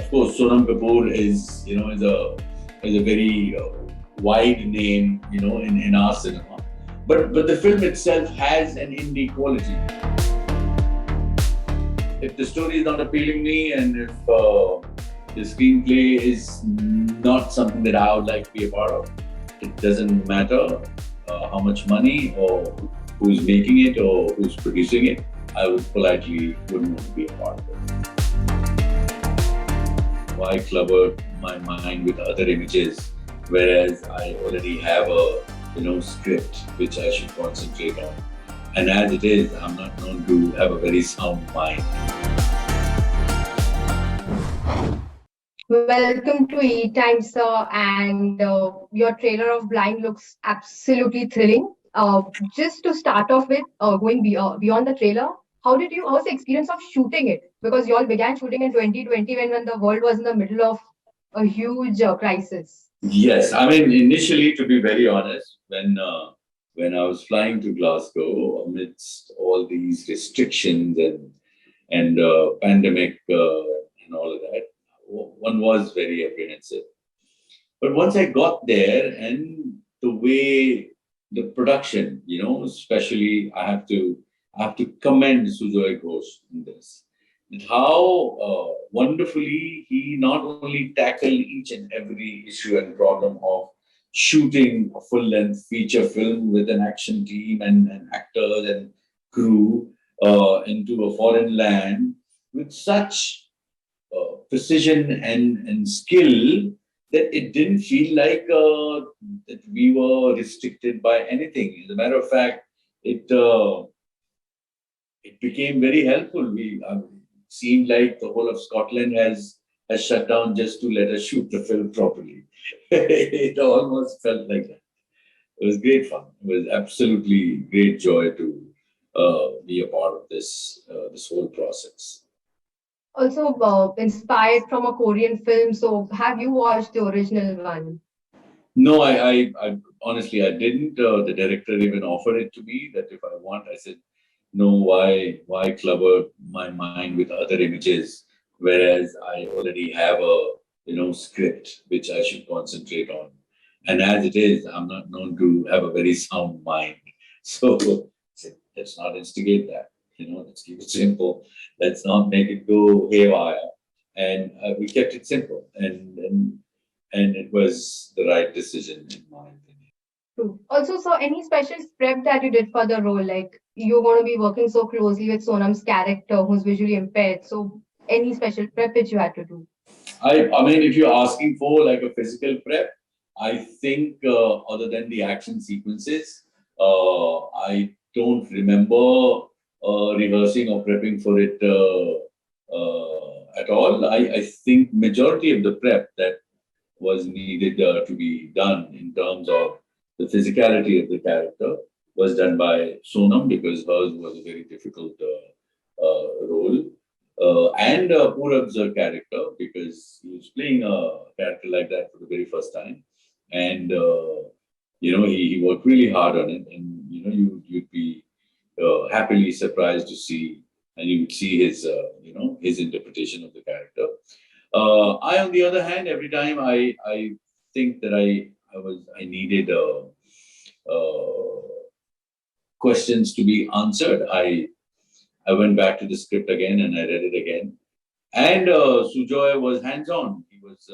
Of course, Sonam Kapoor is a very wide name, in our cinema. But the film itself has an indie quality. If the story is not appealing me, and if the screenplay is not something that I would like to be a part of, it doesn't matter how much money or who's making it or who's producing it. I would politely wouldn't want to be a part of it. Why clutter my mind with other images, whereas I already have a script which I should concentrate on. And as it is, I'm not known to have a very sound mind. Welcome to ETimes, sir. And your trailer of Blind looks absolutely thrilling. Just to start off with, going beyond the trailer, how's the experience of shooting it? Because you all began shooting in 2020 when the world was in the middle of a huge crisis. Yes, I mean initially, to be very honest, when I was flying to Glasgow amidst all these restrictions and pandemic and all of that, one was very apprehensive. But once I got there, and the way the production, especially I have to commend Sujoy Ghosh in this. And how wonderfully he not only tackled each and every issue and problem of shooting a full-length feature film with an action team and actors and crew into a foreign land with such precision and skill that it didn't feel like that we were restricted by anything. As a matter of fact, it became very helpful. We seemed like the whole of Scotland has shut down just to let us shoot the film properly. It almost felt like that. It was great fun. It was absolutely great joy to be a part of this whole process. Also, inspired from a Korean film. So, have you watched the original one? No, I honestly I didn't. The director even offered it to me that if I want, I said, no. Why clutter my mind with other images, whereas I already have a script which I should concentrate on. And as it is, I'm not known to have a very sound mind. So I said, let's not instigate that. Let's keep it simple. Let's not make it go haywire. And we kept it simple, and it was the right decision in my opinion. True. Also, so any special prep that you did for the role? Like you're going to be working so closely with Sonam's character who's visually impaired. So any special prep which you had to do? I mean, if you're asking for like a physical prep, I think other than the action sequences, I don't remember rehearsing or prepping for it at all. I think majority of the prep that was needed to be done in terms of the physicality of the character was done by Sonam because hers was a very difficult role. And Purab's character because he was playing a character like that for the very first time. And, he worked really hard on it. And, you'd be happily surprised to see, and you would see his interpretation of the character. I, on the other hand, every time I think that I needed questions to be answered, I went back to the script again and I read it again. And Sujoy was hands on. He was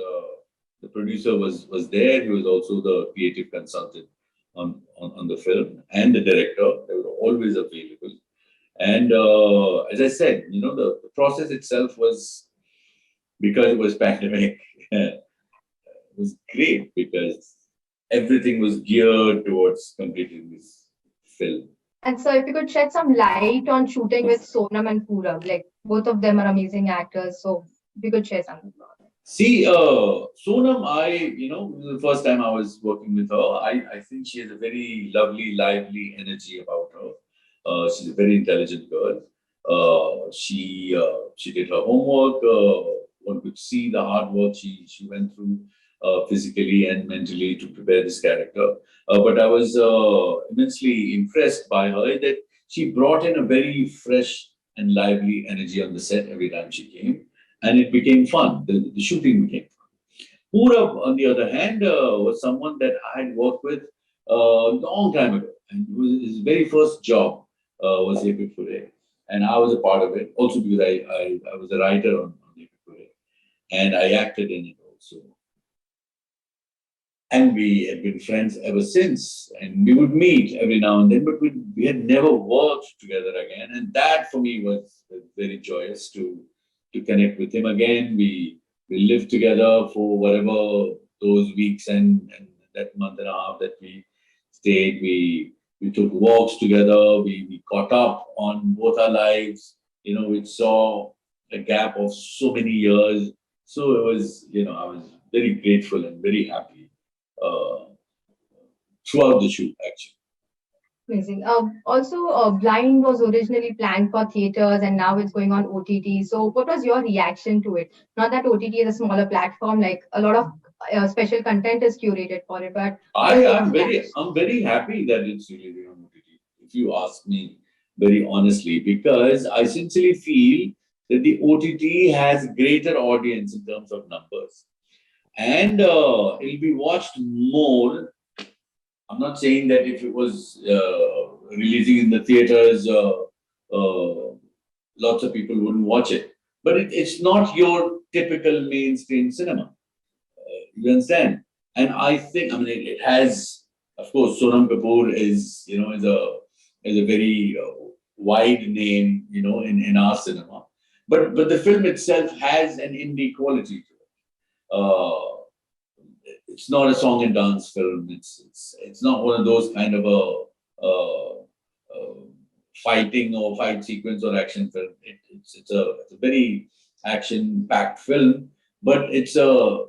the producer was there. He was also the creative consultant on the film and the director. They were always available. And as I said, the process itself was because it was pandemic. It was great because everything was geared towards completing this film. And so if you could shed some light on shooting with Sonam and Purab, like both of them are amazing actors. So if you could share something about it. See, Sonam, the first time I was working with her, I think she has a very lovely, lively energy about her. She's a very intelligent girl. She did her homework. One could see the hard work she went through physically and mentally to prepare this character. But I was immensely impressed by her that she brought in a very fresh and lively energy on the set every time she came. and it became fun. The shooting became fun. Purab, on the other hand, was someone that I had worked with a long time ago, and his very first job was Epic Foray, and I was a part of it. Also because I was a writer on Epic Foray, and I acted in it also. And we had been friends ever since, and we would meet every now and then, but we had never worked together again. And that for me was very joyous to connect with him again. We lived together for whatever those weeks and that month and a half that we stayed. We took walks together. We caught up on both our lives. We saw a gap of so many years. So it was, I was very grateful and very happy uh, throughout the shoot, actually. Amazing. Also, Blind was originally planned for theaters and now it's going on OTT. So, what was your reaction to it? Not that OTT is a smaller platform, like a lot of special content is curated for it, but what I was your am reaction? very happy that it's releasing on OTT. If you ask me very honestly, because I sincerely feel that the OTT has greater audience in terms of numbers, and it'll be watched more. I'm not saying that if it was releasing in the theaters, lots of people wouldn't watch it. But it's not your typical mainstream cinema. You understand? And I think, I mean, it has, of course, Sonam Kapoor is a very wide name, in our cinema. But the film itself has an indie quality to it. It's not a song and dance film. It's not one of those kind of a fighting or fight sequence or action film. It's a very action packed film, but it's a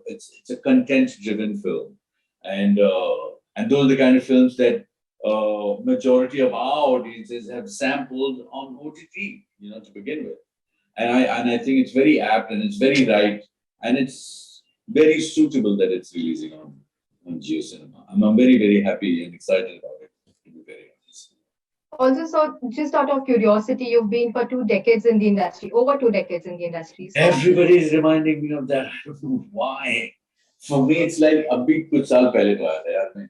content driven film, and those are the kind of films that majority of our audiences have sampled on OTT, to begin with. And I think it's very apt and it's very right and it's very suitable that it's releasing on Geo Cinema. I'm very happy and excited about it, to be very honest. Also, so just out of curiosity, you've been for 2 decades in the industry, over 2 decades in the industry. So, Everybody is reminding me of that. I don't know why. For me, it's like अभी कुछ साल पहले तो आया था यार मैं.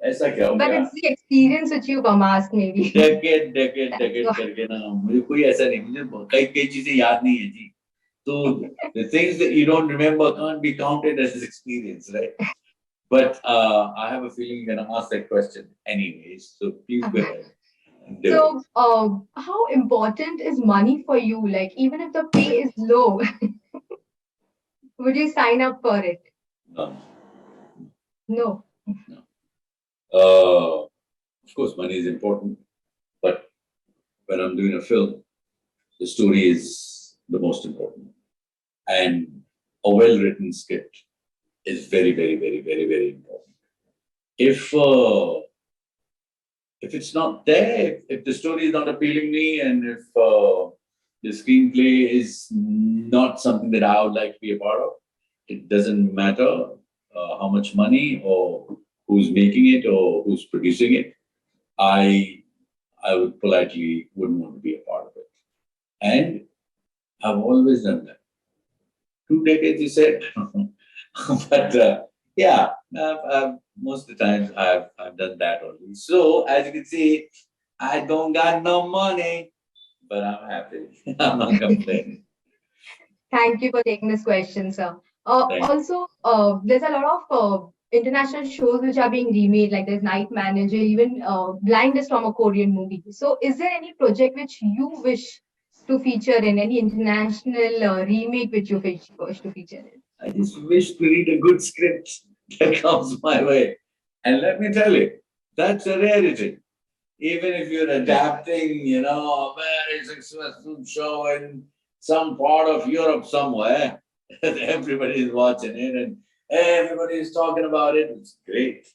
ऐसा क्या हो but गया? it's the experience which you've amassed, maybe. That's Decade why. करके ना मुझे कोई ऐसा नहीं मुझे कई कई चीजें याद नहीं है जी. So the things that you don't remember can't be counted as experience, right? But I have a feeling you're gonna ask that question anyways. So please go ahead and do it. So, how important is money for you? Like, even if the pay is low, would you sign up for it? No, No. no. Of course, money is important, but when I'm doing a film, the story is the most important. And a well-written script is very important. If if it's not there, if the story is not appealing me, and if the screenplay is not something that I would like to be a part of, it doesn't matter how much money or who's making it or who's producing it. I I would politely wouldn't want to be a part of it. And I've always done that. 2 decades, you said, but yeah, most of the times I've done that only. So as you can see, I don't got no money, but I'm happy. I'm not complaining. Thank you for taking this question, sir. Thank you. Also, there's a lot of international shows which are being remade, like there's Night Manager, even Blind is from a Korean movie. So, is there any project which you wish to feature in, any international remake which you wish to feature in? I just wish to read a good script that comes my way. And let me tell you, that's a rarity. Even if you're adapting, a very successful show in some part of Europe somewhere, everybody is watching it and everybody is talking about it. It's great.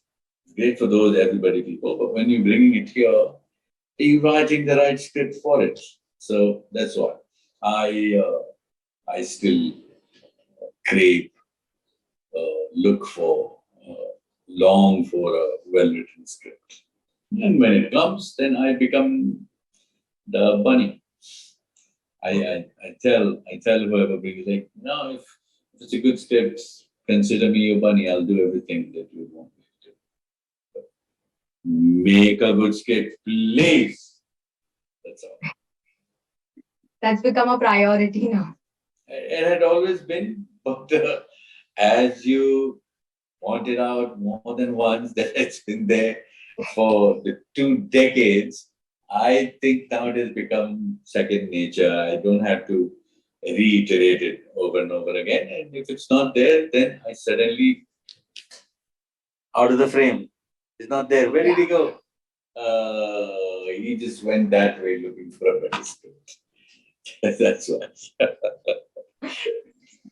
It's great for those everybody people. But when you're bringing it here, you're writing the right script for it. So that's why I I still crave, look for, long for a well-written script. And when it comes, then I become the bunny. I tell whoever brings like, no, if it's a good script, consider me your bunny. I'll do everything that you want me to do. Make a good script, please. That's all. That's become a priority now. It had always been, but as you pointed out more than once that it's been there for the 2 decades. I think now it has become second nature. I don't have to reiterate it over and over again. And if it's not there, then I suddenly out of the frame. It's not there. Where did Yeah. he go? He just went that way looking for a better script. That's why.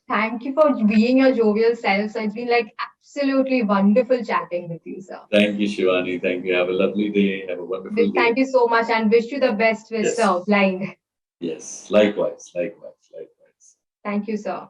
Thank you for being your jovial self. So it's been like absolutely wonderful chatting with you, sir. Thank you, Shivani. Thank you. Have a lovely day. Have a wonderful day. Thank you so much and wish you the best with Yes. Blind. Yes. Likewise. Likewise. Likewise. Thank you, sir.